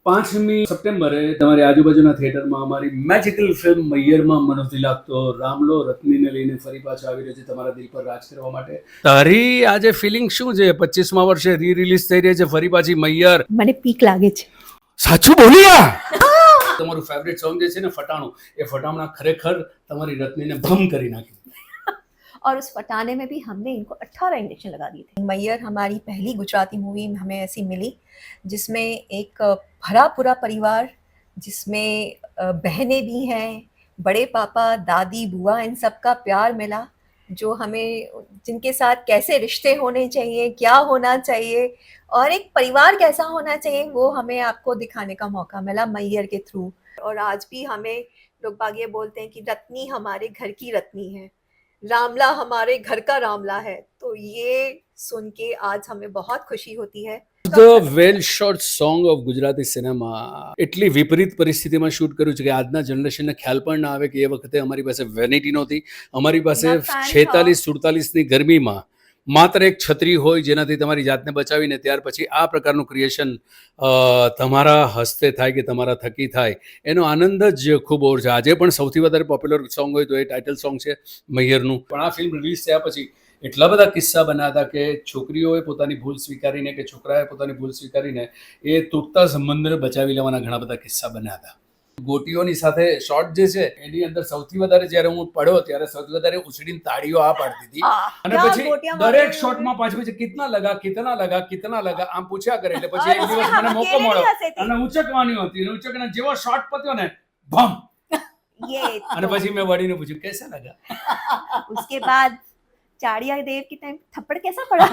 5મી સપ્ટેમ્બરે તમારી આજુબાજુના થિયેટરમાં અમારી મેજિકલ ફિલ્મ મૈયરમાં મનોથી લાગતો રામલો રત્નીને લઈને ફરી પાછો આવી રહ્યો છે તમારા દિલ પર રાજ કરવા માટે. તારી આજે ફિલિંગ શું છે? 25મા વર્ષે રિલીઝ થઈ રહી છે ફરી પાછી મૈયર. મને પીક લાગે છે. સાચું બોલ્યા. તમારું ફેવરેટ સોંગ જે છે ને ફટાણું, એ ફટામણા ખરેખર તમારી રત્નીને ભમ કરી નાખી. और उस फटाने में भी हमने इनको 18 इंजेक्शन लगा दिए थे. मैयर हमारी पहली गुजराती मूवी हमें ऐसी मिली जिसमें एक भरा पूरा परिवार, जिसमें बहनें भी हैं, बड़े पापा दादी बुआ, इन सब का प्यार मिला, जो हमें जिनके साथ कैसे रिश्ते होने चाहिए, क्या होना चाहिए और एक परिवार कैसा होना चाहिए, वो हमें आपको दिखाने का मौका मिला मैयर के थ्रू. और आज भी हमें लोग बाग ये बोलते हैं कि रत्नी हमारे घर की रत्नी है, रामला हमारे घर का रामला है. तो ये सुन के आज हमें बहुत खुशी होती है. The well shot song of Gujarati cinema એટલી વિપરીત પરિસ્થિતિમાં શૂટ કર્યું છે કે આજના જનરેશનને ખ્યાલ પણ ના આવે કે એ વખતે અમારી પાસે વેનિટી નહોતી, અમારી પાસે 46-47ની ગરમીમાં માત્ર એક છત્રી હોય જેનાથી તમારી જાતને બચાવીને ત્યાર પછી આ પ્રકારનું ક્રિએશન તમારા હસ્તે થાય કે તમારા થકી થાય એનો આનંદ જ ખૂબ ઓર છે. આજે પણ સૌથી વધારે પોપ્યુલર સોંગ હોય તો એ ટાઇટલ સોંગ છે મૈયરનું. પણ આ ફિલ્મ રિલીઝ થયા પછી એટલા બધા કિસ્સા બન્યા હતા કે છોકરીઓએ પોતાની ભૂલ સ્વીકારીને કે છોકરાએ પોતાની ભૂલ સ્વીકારીને એ તૂટતા સંબંધને બચાવી લેવાના ઘણા બધા કિસ્સા બન્યા હતા. ગોટીઓની સાથે શોટ જે છે એની અંદર સૌથી વધારે જ્યારે હું પડ્યો ત્યારે સૌથી વધારે ઉછળીને તાળીઓ આ પાડતી હતી અને પછી દરેક શોટમાં પાછું પછી કિતના લગા આમ પૂછ્યા કરે એટલે પછી એક દિવસ મને મોકો મળ્યો અને ઉચકવાની હતી. ઉચકના જેવો શોટ પત્યો ને ભમ અને પછી મેં વળીને પૂછ્યું કેસા લગા. उसके बाद चाड़िया देव के टाइम थप्पड़ कैसा पड़ा.